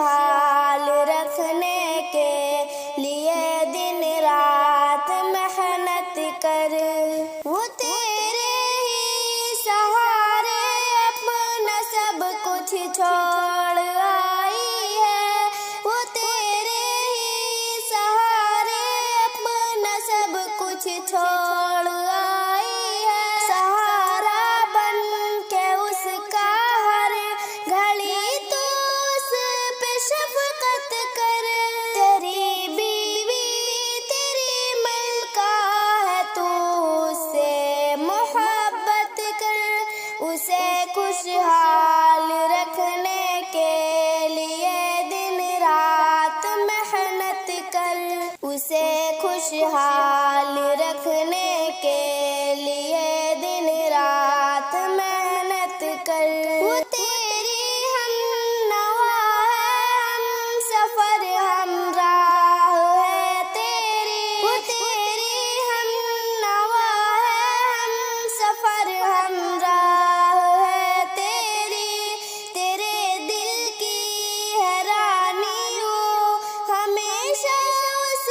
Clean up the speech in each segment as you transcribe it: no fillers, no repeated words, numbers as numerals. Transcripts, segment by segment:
خوشحال رکھنے کے لیے دن رات محنت کر. وہ تیرے ہی سہارے اپنا سب کچھ چھوڑ آئی ہے. وہ تیرے ہی سہارے اپنا سب کچھ چھوڑ آئی ہے. سہارا بن کے اس کا ہر گھڑی تو اس پہ شفقت کر. تیری بیوی تیری ملکہ ہے تو اس سے محبت کر. اسے خوشحال رکھنے کے لیے دن رات محنت کر. اسے خوشحال رکھنے کے لیے دن رات محنت کر. وہ تیری ہم نوا ہے ہم سفر ہمراہ ہے تیری. وہ تیری ہم نوا ہے ہم سفر ہمراہ ہے تیری. تیرے دل کی حیرانی ہو ہمیشہ اس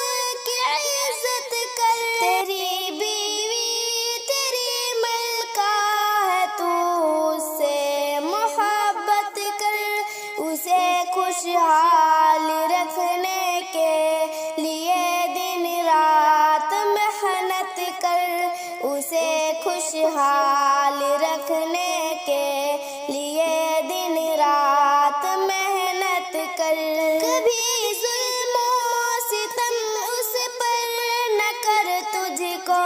کی عزت کر. تیری بیوی تیری ملکہ ہے تو اس سے محبت کر. اسے خوشحال رکھنے کے لیے دن رات محنت کر. اسے خوشحال رکھنے کے لیے دن رات محنت کر. کبھی ظلم و ستم اس پر نہ کر تجھ کو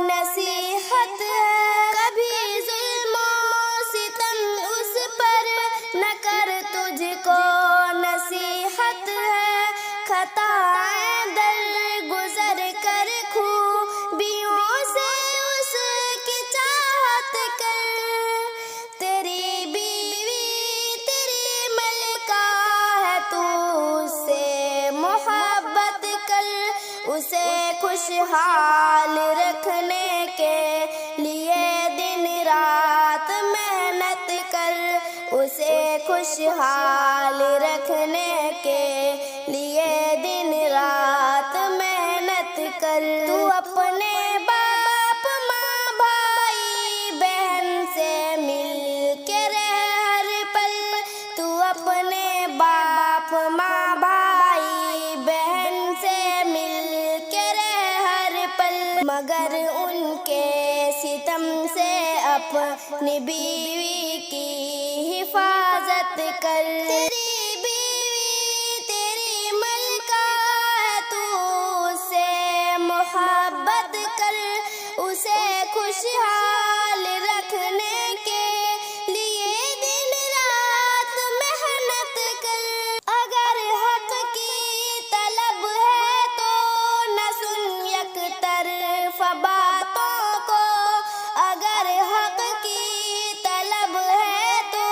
نصیحت ہے. کبھی ظلم و ستم اس پر نہ کر تجھ کو نصیحت ہے. خطائیں در گزر کر خوبیوں سے اس کی چاہت کر. تیری بیوی تیری ملکہ ہے تو اس سے محبت کر. اسے خوشحال رکھنے کے لیے دن رات محنت کر. اسے خوشحال رکھنے کے لیے دن رات محنت کر. تو اپنے باپ ماں بھائی بہن سے مل کے رہ ہر پل. تو اپنے باپ ماں بھائی بہن سے مل کے رہ ہر پل. مگر ان کے ستم سے اپنی بیوی کی حفاظت کر. تیری بیوی تیری ملکہ ہے تو اس سے محبت کر. اسے خوشحال رکھنے کے لیے دن رات محنت کر. اگر حق کی طلب ہے تو نہ سن یک طرفہ باتوں کو. اگر حق کی طلب ہے تو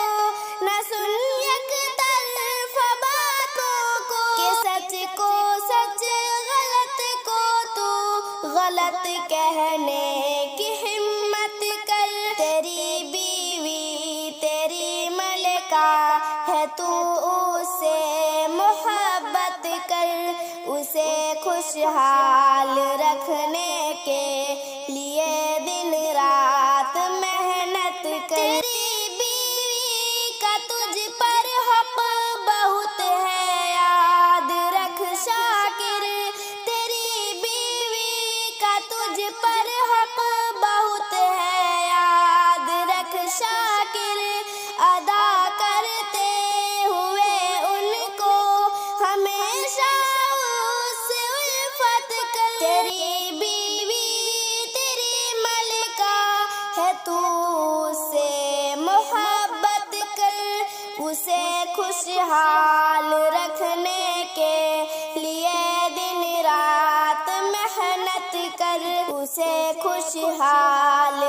نہ سن یک طرفہ باتوں کو. کہ سچ کو سچ غلط کو تو غلط کہنے کی ہمت کر. تیری بیوی تیری ملکہ ہے تو اس سے محبت کر. اسے خوشحال رکھنے کے لیے دن رات محنت کر. تیری بیوی کا تجھ پر حق بہت ہے یاد رکھ شاکر. تیری بیوی کا تجھ پر حق بہت ہے یاد رکھ شاکر. ادا کرتے ہوئے ان کو ہمیشہ اس سے الفت کر. تیری بیوی تیری ملکہ ہے تو اس سے محبت کر. اسے خوشحال رکھنے کے لیے دن رات محنت کر. اسے خوشحال